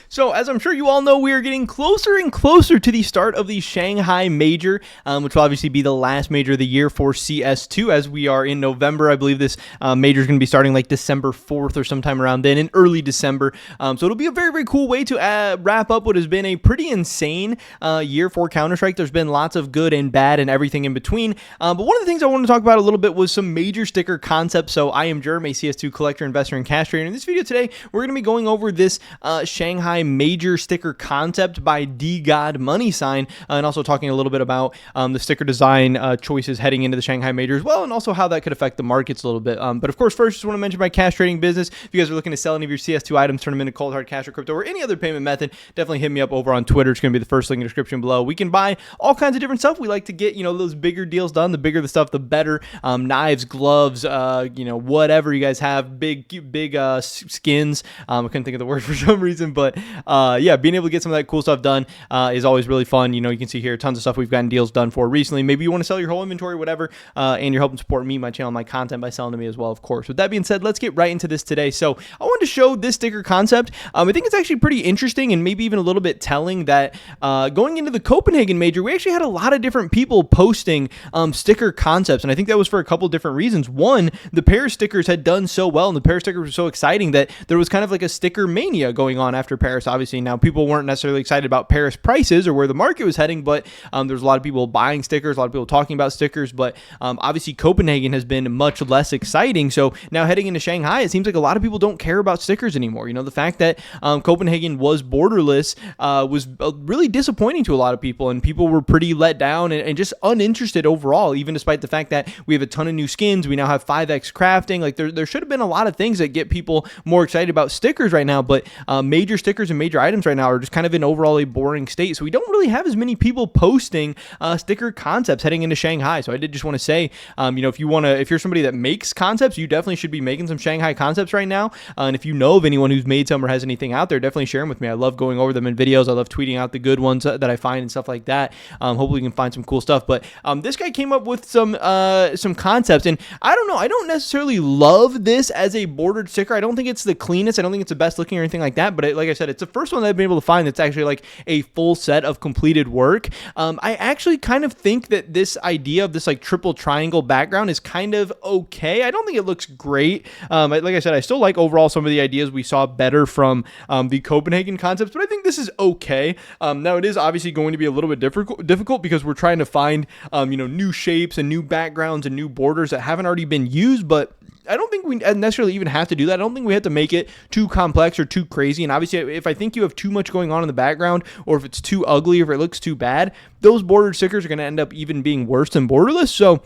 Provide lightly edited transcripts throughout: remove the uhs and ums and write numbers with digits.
So, as I'm sure you all know, we are getting closer and closer to the start of the Shanghai Major, which will obviously be the last major of the year for CS2, as we are in November. I believe this major is going to be starting like December 4th or sometime around then, in early December. So it'll be a very, very cool way to wrap up what has been a pretty insane year for Counter-Strike. There's been lots of good and bad and everything in between. But one of the things I wanted to talk about a little bit was some major sticker concepts. So I am Jerm, a CS2 collector, investor, and cash trader. In this video today, we're going to be going over this Shanghai Major sticker concept by DGod Money Sign, and also talking a little bit about the sticker design choices heading into the Shanghai Major as well, and also how that could affect the markets a little bit. But of course, first, just want to mention my cash trading business. If you guys are looking to sell any of your CS2 items, turn them into cold hard cash or crypto or any other payment method, definitely hit me up over on Twitter. It's going to be the first link in the description below. We can buy all kinds of different stuff. We like to get, those bigger deals done. The bigger the stuff, the better. Knives, gloves, whatever you guys have. Big skins. I couldn't think of the word for some reason, but yeah, being able to get some of that cool stuff done is always really fun. You can see here tons of stuff we've gotten deals done for recently. Maybe you want to sell your whole inventory, whatever, and you're helping support me, my channel, my content by selling to me as well, of course. With that being said, let's get right into this today. So I wanted to show this sticker concept. I think it's actually pretty interesting and maybe even a little bit telling that going into the Copenhagen Major, we actually had a lot of different people posting sticker concepts, and I think that was for a couple different reasons. One, the Paris stickers had done so well, and the Paris stickers were so exciting that there was kind of like a sticker mania going on after Paris. Obviously, now people weren't necessarily excited about Paris prices or where the market was heading, but there's a lot of people buying stickers, a lot of people talking about stickers, but obviously Copenhagen has been much less exciting. So now heading into Shanghai, it seems like a lot of people don't care about stickers anymore. The fact that Copenhagen was borderless was really disappointing to a lot of people, and people were pretty let down and just uninterested overall, even despite the fact that we have a ton of new skins. We now have 5x crafting. Like there should have been a lot of things that get people more excited about stickers right now, but major stickers and major items right now are just kind of in overall a boring state. So we don't really have as many people posting sticker concepts heading into Shanghai. So I did just want to say, if you're somebody that makes concepts, you definitely should be making some Shanghai concepts right now. And if you know of anyone who's made some or has anything out there, definitely share them with me. I love going over them in videos. I love tweeting out the good ones that I find and stuff like that. Hopefully we can find some cool stuff. But this guy came up with some concepts, and I don't know. I don't necessarily love this as a bordered sticker. I don't think it's the cleanest. I don't think it's the best looking or anything like that. But like I said, it's the first one that I've been able to find that's actually like a full set of completed work. I actually kind of think that this idea of this like triple triangle background is kind of okay. I don't think it looks great. Like I said, I still like overall some of the ideas we saw better from the Copenhagen concepts, but I think this is okay. Now it is obviously going to be a little bit difficult because we're trying to find new shapes and new backgrounds and new borders that haven't already been used, but I don't think we necessarily even have to do that. I don't think we have to make it too complex or too crazy. And obviously, if I think you have too much going on in the background, or if it's too ugly, or if it looks too bad, those bordered stickers are going to end up even being worse than borderless. So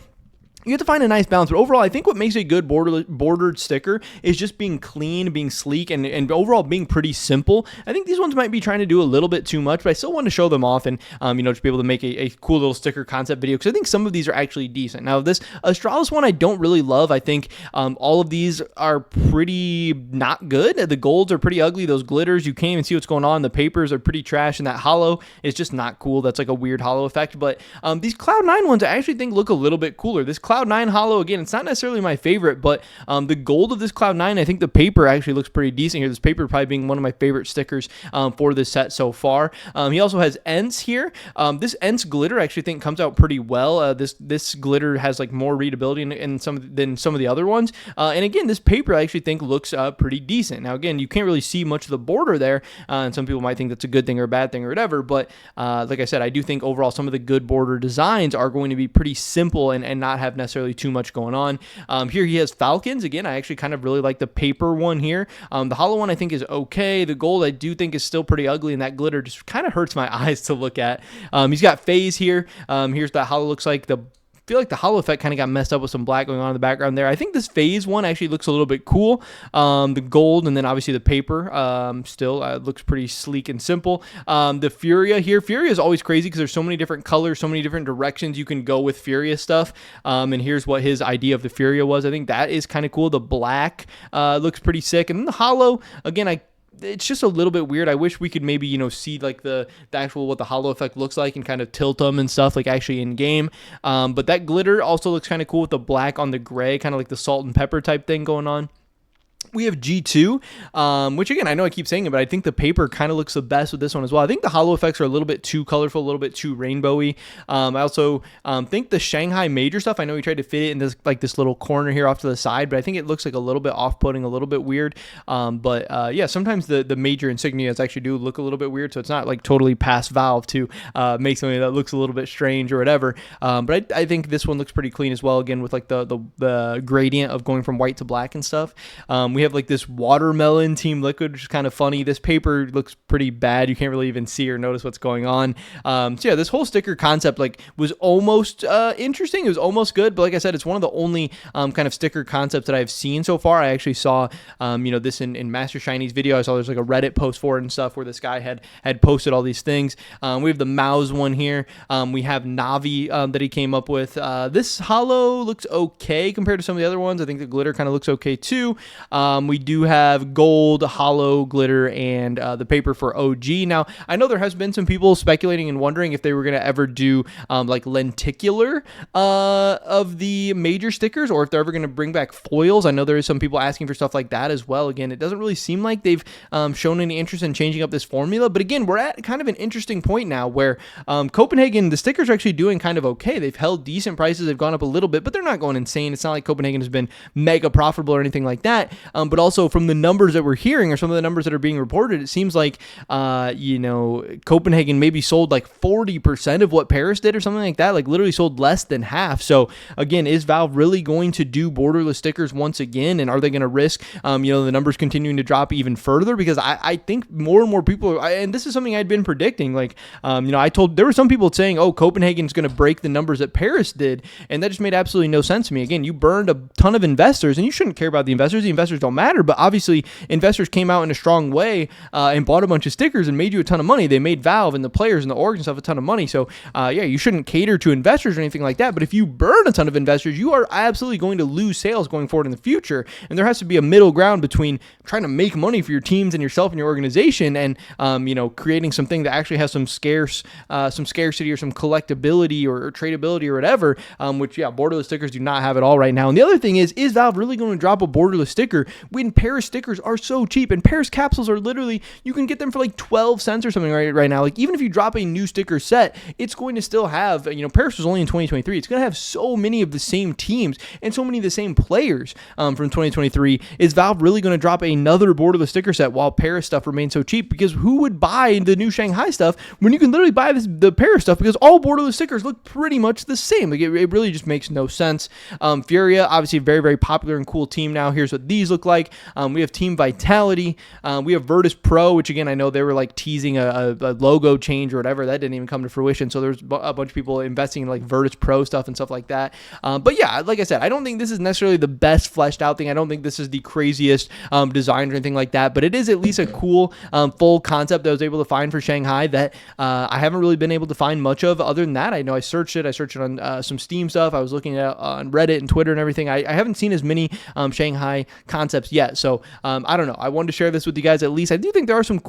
you have to find a nice balance, but overall, I think what makes a good bordered sticker is just being clean, being sleek, and overall being pretty simple. I think these ones might be trying to do a little bit too much, but I still want to show them off and, just be able to make a cool little sticker concept video, because I think some of these are actually decent. Now, this Astralis one I don't really love. I think all of these are pretty not good. The golds are pretty ugly. Those glitters, you can't even see what's going on. The papers are pretty trash, and that hollow is just not cool. That's like a weird hollow effect, but these Cloud9 ones I actually think look a little bit cooler. This Cloud9 hollow, again, it's not necessarily my favorite, but the gold of this Cloud9, I think the paper actually looks pretty decent here. This paper probably being one of my favorite stickers for this set so far. He also has Ents here. This Ents glitter I actually think comes out pretty well. This glitter has like more readability than some of the other ones. And again, this paper I actually think looks pretty decent. Now, again, you can't really see much of the border there, and some people might think that's a good thing or a bad thing or whatever, but like I said, I do think overall some of the good border designs are going to be pretty simple and not have necessarily too much going on. Here he has falcons. Again, I actually kind of really like the paper one here. The hollow one I think is okay. The gold I do think is still pretty ugly, and that glitter just kind of hurts my eyes to look at. He's got phase here. Here's that hollow. Looks like I feel like the hollow effect kind of got messed up with some black going on in the background there. I think this phase one actually looks a little bit cool. The gold and then obviously the paper still looks pretty sleek and simple. The Furia here. Furia is always crazy because there's so many different colors, so many different directions you can go with Furia stuff. And here's what his idea of the Furia was. I think that is kind of cool. The black looks pretty sick. And then the hollow, again, it's just a little bit weird. I wish we could maybe, see like the actual what the hollow effect looks like and kind of tilt them and stuff like actually in game. But that glitter also looks kind of cool with the black on the gray, kind of like the salt and pepper type thing going on. We have G2, which again, I know I keep saying it, but I think the paper kind of looks the best with this one as well. I think the hollow effects are a little bit too colorful, a little bit too rainbowy. I also think the Shanghai major stuff, I know we tried to fit it in this little corner here off to the side, but I think it looks like a little bit off-putting, a little bit weird. Yeah, sometimes the major insignias actually do look a little bit weird, so it's not like totally past Valve to make something that looks a little bit strange or whatever. But I think this one looks pretty clean as well, again, with like the gradient of going from white to black and stuff. We have like this watermelon Team Liquid, which is kind of funny. This paper looks pretty bad. You can't really even see or notice what's going on. So yeah, this whole sticker concept like was almost interesting. It was almost good, but like I said, it's one of the only kind of sticker concepts that I've seen so far. I actually saw this in Master Shiny's video. I saw there's like a Reddit post for it and stuff where this guy had posted all these things. We have the mouse one here. We have Navi that he came up with. This hollow looks okay compared to some of the other ones. I think the glitter kind of looks okay too. We do have gold, hollow, glitter, and the paper for OG. Now, I know there has been some people speculating and wondering if they were going to ever do like lenticular of the major stickers, or if they're ever going to bring back foils. I know there is some people asking for stuff like that as well. Again, it doesn't really seem like they've shown any interest in changing up this formula, but again, we're at kind of an interesting point now where Copenhagen, the stickers are actually doing kind of okay. They've held decent prices. They've gone up a little bit, but they're not going insane. It's not like Copenhagen has been mega profitable or anything like that. But also from the numbers that we're hearing or some of the numbers that are being reported, it seems like, Copenhagen maybe sold like 40% of what Paris did or something like that, like literally sold less than half. So again, is Valve really going to do borderless stickers once again? And are they going to risk, the numbers continuing to drop even further? Because I think more and more people, and this is something I'd been predicting, like, there were some people saying, oh, Copenhagen's going to break the numbers that Paris did. And that just made absolutely no sense to me. Again, you burned a ton of investors, and you shouldn't care about the investors. The investors don't matter, but obviously investors came out in a strong way and bought a bunch of stickers and made you a ton of money. They made Valve and the players and the orgs and stuff a ton of money. So you shouldn't cater to investors or anything like that. But if you burn a ton of investors, you are absolutely going to lose sales going forward in the future. And there has to be a middle ground between trying to make money for your teams and yourself and your organization and creating something that actually has some scarcity or some collectability or tradability or whatever, which borderless stickers do not have at all right now. And the other thing is Valve really going to drop a borderless sticker when Paris stickers are so cheap? And Paris capsules are literally, you can get them for like 12 cents or something right now. Like even if you drop a new sticker set, it's going to still have, Paris was only in 2023. It's going to have so many of the same teams and so many of the same players from 2023. Is Valve really going to drop another borderless sticker set while Paris stuff remains so cheap? Because who would buy the new Shanghai stuff when you can literally buy the Paris stuff? Because all borderless stickers look pretty much the same. Like it really just makes no sense. Furia, obviously a very, very popular and cool team now. Here's what these look like. We have Team Vitality. We have Virtus Pro, which again, I know they were like teasing a logo change or whatever. That didn't even come to fruition. So there's a bunch of people investing in like Virtus Pro stuff and stuff like that. But yeah, like I said, I don't think this is necessarily the best fleshed out thing. I don't think this is the craziest design or anything like that, but it is at least a cool full concept that I was able to find for Shanghai that I haven't really been able to find much of other than that. I know I searched it on some Steam stuff. I was looking at on Reddit and Twitter and everything. I haven't seen as many Shanghai concepts yet. So I don't know. I wanted to share this with you guys at least. I do think there are some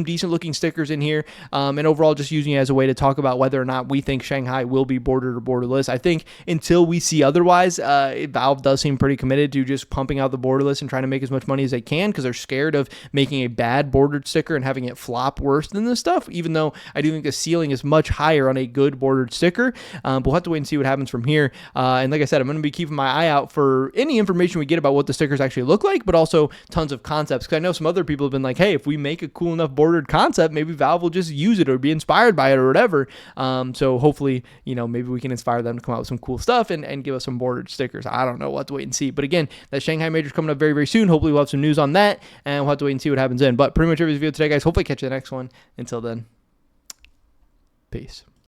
decent looking stickers in here. And overall, just using it as a way to talk about whether or not we think Shanghai will be bordered or borderless. I think until we see otherwise, Valve does seem pretty committed to just pumping out the borderless and trying to make as much money as they can because they're scared of making a bad bordered sticker and having it flop worse than this stuff, even though I do think the ceiling is much higher on a good bordered sticker. We'll have to wait and see what happens from here. And like I said, I'm going to be keeping my eye out for any information we get about what the stickers actually look like, but also tons of concepts. Because I know some other people have been like, hey, if we make a cool enough bordered concept, maybe Valve will just use it or be inspired by it or whatever. So hopefully, maybe we can inspire them to come out with some cool stuff and give us some bordered stickers. I don't know. We'll have to wait and see. But again, that Shanghai Major is coming up very, very soon. Hopefully we'll have some news on that, and we'll have to wait and see what happens then. But pretty much every video today, guys. Hopefully catch you the next one. Until then, peace.